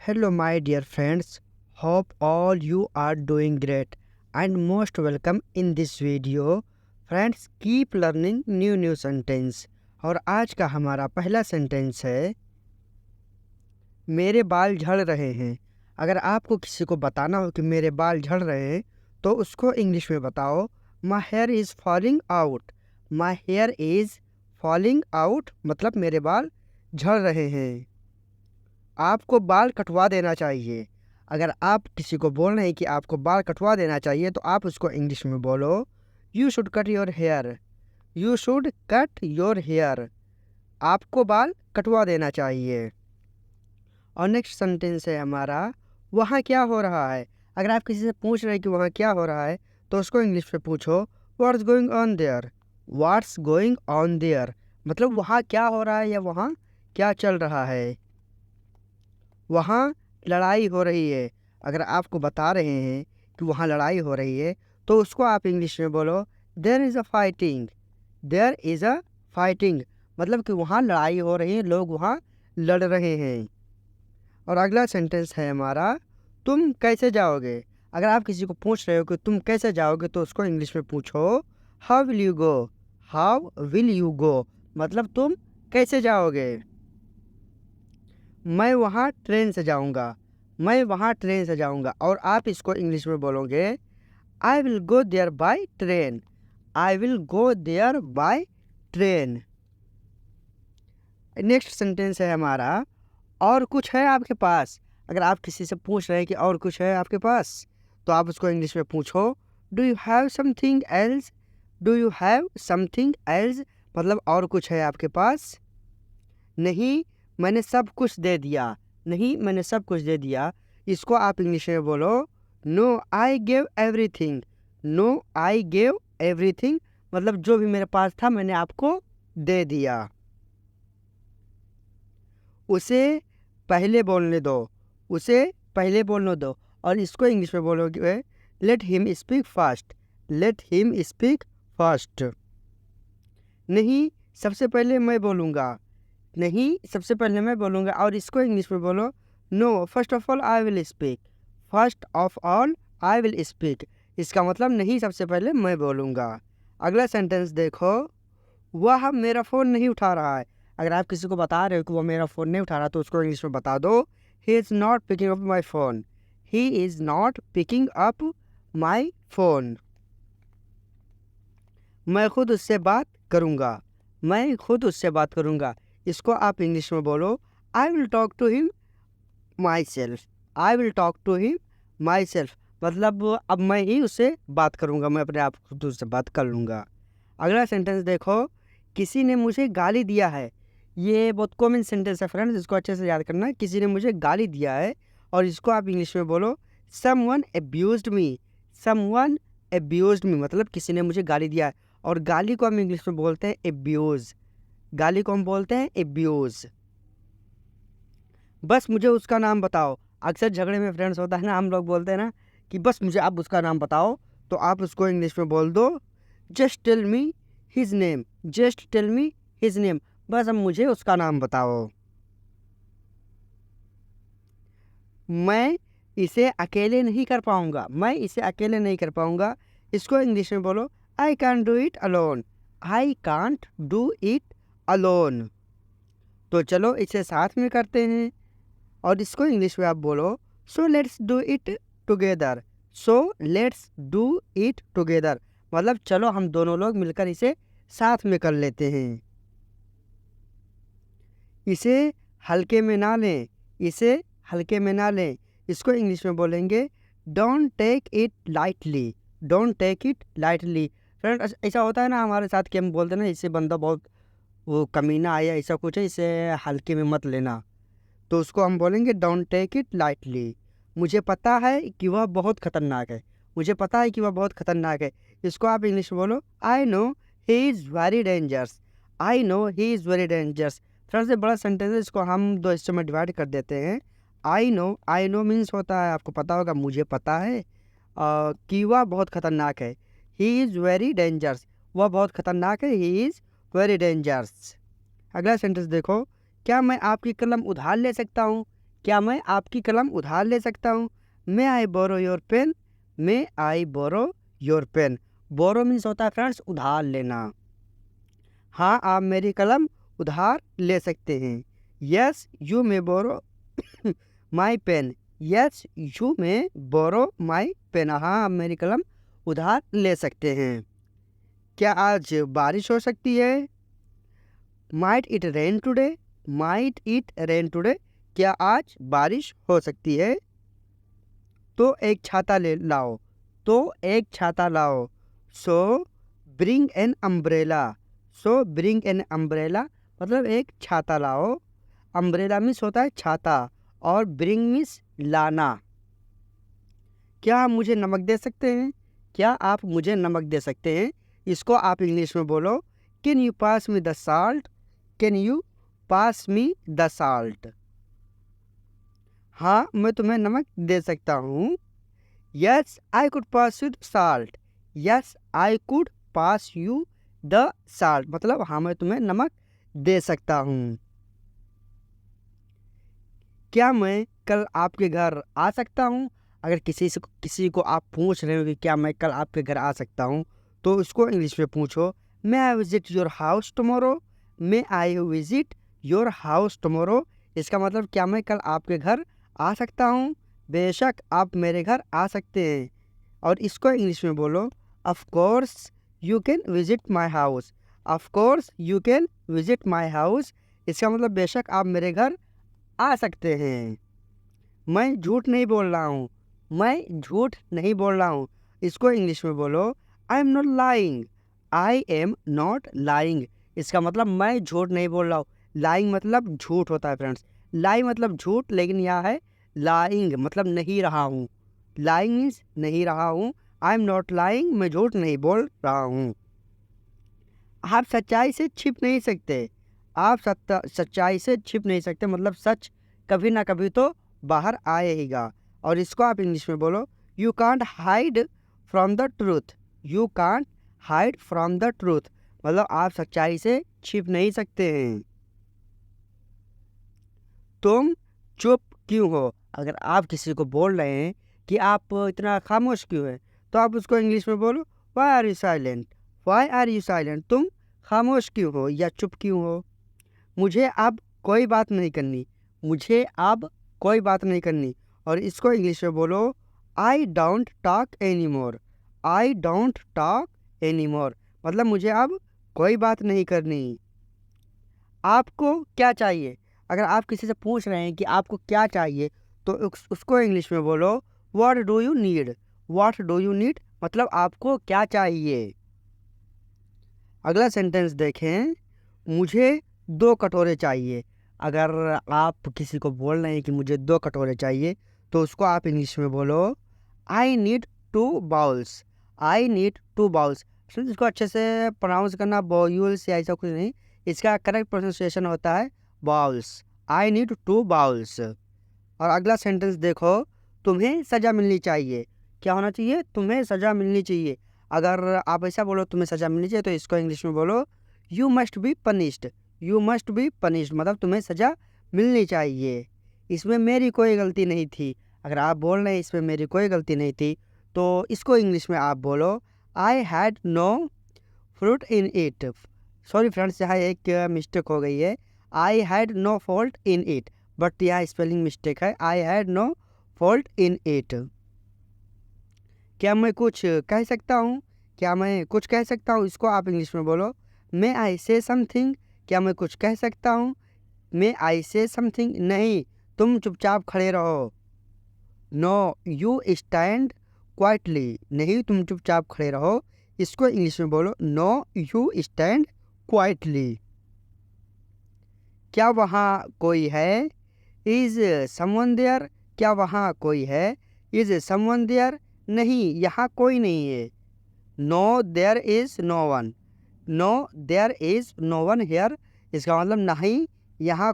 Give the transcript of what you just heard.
Hello, my dear friends. Hope all you are doing great and most welcome in this video. Friends, keep learning new sentence. और आज का हमारा पहला sentence है मेरे बाल झड़ रहे हैं। अगर आपको किसी को बताना हो कि मेरे बाल झड़ रहे हैं तो उसको इंग्लिश में बताओ my here is falling out. My here is falling out मतलब मेरे बाल झड़ रहे हैं। आपको बाल कटवा देना चाहिए। अगर आप किसी को बोल रहे हैं कि आपको बाल कटवा देना चाहिए तो आप उसको इंग्लिश में बोलो you should cut your hair. You should cut your hair. आपको बाल कटवा देना चाहिए। और नेक्स्ट सेंटेंस है हमारा वहाँ क्या हो रहा है। अगर आप किसी से पूछ रहे हैं कि वहाँ क्या हो रहा है तो उसको इंग्लिश में पूछो what's going on their. What's going on their मतलब वहाँ क्या हो रहा है या वहाँ क्या चल रहा है। वहाँ लड़ाई हो रही है। अगर आपको बता रहे हैं कि वहाँ लड़ाई हो रही है तो उसको आप इंग्लिश में बोलो there is a fighting. There is a fighting मतलब कि वहाँ लड़ाई हो रही है, लोग वहाँ लड़ रहे हैं। और अगला सेंटेंस है हमारा तुम कैसे जाओगे। अगर आप किसी को पूछ रहे हो कि तुम कैसे जाओगे तो उसको इंग्लिश में पूछो how will you go. How will you go मतलब तुम कैसे जाओगे। मैं वहाँ ट्रेन से जाऊँगा। मैं वहाँ ट्रेन से जाऊँगा और आप इसको इंग्लिश में बोलोगे I will go there by train. I will go there by train. Next sentence है हमारा और कुछ है आपके पास। अगर आप किसी से पूछ रहे हैं कि और कुछ है आपके पास तो आप उसको इंग्लिश में पूछो do you have something else. Do you have something else मतलब और कुछ है आपके पास। नहीं मैंने सब कुछ दे दिया। नहीं मैंने सब कुछ दे दिया इसको आप इंग्लिश में बोलो no I gave everything. No I gave everything मतलब जो भी मेरे पास था मैंने आपको दे दिया। उसे पहले बोलने दो। उसे पहले बोलने दो और इसको इंग्लिश में बोलोगे let him speak fast. Let him speak fast. नहीं सबसे पहले मैं बोलूँगा। नहीं सबसे पहले मैं बोलूँगा और इसको इंग्लिश में बोलो no first of all I will speak. First of all I will speak इसका मतलब नहीं सबसे पहले मैं बोलूँगा। अगला सेंटेंस देखो वह मेरा फ़ोन नहीं उठा रहा है। अगर आप किसी को बता रहे हो कि वो मेरा फ़ोन नहीं उठा रहा तो उसको इंग्लिश में बता दो he is not picking up my phone. He is not picking up my phone. मैं खुद उससे बात करूँगा। मैं खुद उससे बात करूँगा इसको आप इंग्लिश में बोलो I will talk to him myself. I will talk to him myself मतलब अब मैं ही उससे बात करूँगा। मैं अपने आप खुद उससे बात कर लूँगा। अगला सेंटेंस देखो किसी ने मुझे गाली दिया है। ये बहुत कॉमन सेंटेंस है फ्रेंड्स, इसको अच्छे से याद करना। किसी ने मुझे गाली दिया है और इसको आप इंग्लिश में बोलो समवन अब्यूज्ड मी। समवन अब्यूज्ड मी मतलब किसी ने मुझे गाली दिया है और गाली को हम इंग्लिश में बोलते हैं एब्यूज़। गाली को हम बोलते हैं एब्यूज़। बस मुझे उसका नाम बताओ। अक्सर झगड़े में फ्रेंड्स होता है ना, हम लोग बोलते हैं ना कि बस मुझे आप उसका नाम बताओ तो आप उसको इंग्लिश में बोल दो just tell me his name. Just tell me his name बस अब मुझे उसका नाम बताओ। मैं इसे अकेले नहीं कर पाऊँगा। मैं इसे अकेले नहीं कर पाऊँगा इसको इंग्लिश में बोलो I can't do it alone. I can't do it alone. तो चलो इसे साथ में करते हैं और इसको इंग्लिश में आप बोलो so let's do it together. So let's do it together मतलब चलो हम दोनों लोग मिलकर इसे साथ में कर लेते हैं। इसे हल्के में ना लें। इसे हल्के में ना लें इसको इंग्लिश में बोलेंगे don't take it lightly. Don't take it lightly. Friend ऐसा होता है ना हमारे साथ कि हम बोलते हैं ना इससे बंदा बहुत वो कमीना आया ऐसा कुछ है, इसे हल्के में मत लेना। तो उसको हम बोलेंगे डोंट टेक इट लाइटली। मुझे पता है कि वह बहुत ख़तरनाक है। मुझे पता है कि वह बहुत ख़तरनाक है इसको आप इंग्लिश में बोलो I know he is very dangerous. I know he is very dangerous. थोड़ा सा बड़ा सेंटेंस है, इसको हम दो हिस्सों में डिवाइड कर देते हैं। आई नो मीन्स होता है आपको पता होगा मुझे पता है कि वह बहुत ख़तरनाक है। ही इज़ वेरी डेंजरस वह बहुत ख़तरनाक है। He is very dangerous. अगला सेंटेंस देखो क्या मैं आपकी कलम उधार ले सकता हूँ। क्या मैं आपकी कलम उधार ले सकता हूँ? May I borrow your pen? May I borrow your pen? Borrow means होता है फ्रेंड्स उधार लेना। हाँ, आप मेरी कलम उधार ले सकते हैं। Yes you may borrow my pen. Yes you may borrow my pen. हाँ, आप मेरी कलम उधार ले सकते हैं। क्या आज बारिश हो सकती है? Might it rain today? Might it rain today? क्या आज बारिश हो सकती है? तो एक छाता ले लाओ। तो एक छाता लाओ। सो bring an umbrella. So bring an umbrella मतलब एक छाता लाओ। अम्ब्रेला मीन्स होता है छाता और ब्रिंग मीन्स लाना। क्या आप मुझे नमक दे सकते हैं? क्या आप मुझे नमक दे सकते हैं? इसको आप इंग्लिश में बोलो, can you pass me the salt? Can you pass me the salt? हाँ, मैं तुम्हें नमक दे सकता हूँ। Yes I could pass you the salt. Yes I could pass you the salt मतलब हाँ, मैं तुम्हें नमक दे सकता हूँ। क्या मैं कल आपके घर आ सकता हूँ? अगर किसी को आप पूछ रहे हो कि क्या मैं कल आपके घर आ सकता हूँ, तो उसको इंग्लिश में पूछो, may I visit your house tomorrow? May I visit your house tomorrow? इसका मतलब क्या मैं कल आपके घर आ सकता हूँ? बेशक आप मेरे घर आ सकते हैं। और इसको इंग्लिश में बोलो, of course you can visit my house. Of course you can visit my house. इसका मतलब बेशक आप मेरे घर आ सकते हैं। मैं झूठ नहीं बोल रहा हूँ। मैं झूठ नहीं बोल रहा हूँ। इसको इंग्लिश में बोलो, I am not lying. I am not lying. इसका मतलब मैं झूठ नहीं बोल रहा हूँ। लाइंग मतलब झूठ होता है फ्रेंड्स। लाई मतलब झूठ, लेकिन यह है लाइंग मतलब नहीं रहा हूँ। लाइंग मीन्स नहीं रहा हूँ। आई एम नॉट लाइंग, मैं झूठ नहीं बोल रहा हूँ। आप सच्चाई से छिप नहीं सकते। आप सच्चाई से छिप नहीं सकते मतलब सच कभी ना कभी तो बाहर आएगा। और इसको आप इंग्लिश में बोलो, you can't hide from the truth. You can't hide from the truth मतलब आप सच्चाई से छिप नहीं सकते हैं। तुम चुप क्यों हो? अगर आप किसी को बोल रहे हैं कि आप इतना खामोश क्यों हैं, तो आप उसको इंग्लिश में बोलो, why are you silent? Why are you silent? तुम खामोश क्यों हो या चुप क्यों हो? मुझे अब कोई बात नहीं करनी। मुझे अब कोई बात नहीं करनी। और इसको इंग्लिश में बोलो, I don't talk any more. I don't talk any more मतलब मुझे अब कोई बात नहीं करनी। आपको क्या चाहिए? अगर आप किसी से पूछ रहे हैं कि आपको क्या चाहिए, तो उसको इंग्लिश में बोलो, what do you need? What do you need मतलब आपको क्या चाहिए। अगला सेंटेंस देखें, मुझे 2 कटोरे चाहिए। अगर आप किसी को बोल रहे हैं कि मुझे 2 कटोरे चाहिए, तो उसको आप इंग्लिश में बोलो, I need 2 bowls. I need 2 bowls. इसको अच्छे से प्रोनाउंस करना, बाउल्स या ऐसा कुछ नहीं, इसका करेक्ट प्रोनाउंसिएशन होता है बाउल्स। I need 2 bowls. और अगला सेंटेंस देखो, तुम्हें सज़ा मिलनी चाहिए। क्या होना चाहिए? तुम्हें सज़ा मिलनी चाहिए। अगर आप ऐसा बोलो तुम्हें सज़ा मिलनी चाहिए, तो इसको इंग्लिश में बोलो, you must be punished. You must be punished मतलब तुम्हें सज़ा मिलनी चाहिए। इसमें मेरी कोई गलती नहीं थी। अगर आप बोल रहे हैं इसमें मेरी कोई गलती नहीं थी, तो इसको इंग्लिश में आप बोलो, I had no fruit in it. Sorry friends, यहाँ एक मिस्टेक हो गई है। I had no fault in it, but यहाँ स्पेलिंग मिस्टेक है। I had no fault in it. क्या मैं कुछ कह सकता हूँ? क्या मैं कुछ कह सकता हूँ? इसको आप इंग्लिश में बोलो, मे आई से समथिंग। क्या मैं कुछ कह सकता हूँ? मे आई से समथिंग। नहीं, तुम चुपचाप खड़े रहो। No you stand quietly. नहीं, तुम चुपचाप खड़े रहो। इसको इंग्लिश में बोलो, नो यू स्टैंड क्वाइटली। क्या वहाँ कोई है? Is someone there? क्या वहाँ कोई है? Is someone there? नहीं, यहाँ कोई नहीं है। No there is no one. No there is no one here. इसका मतलब नहीं, यहाँ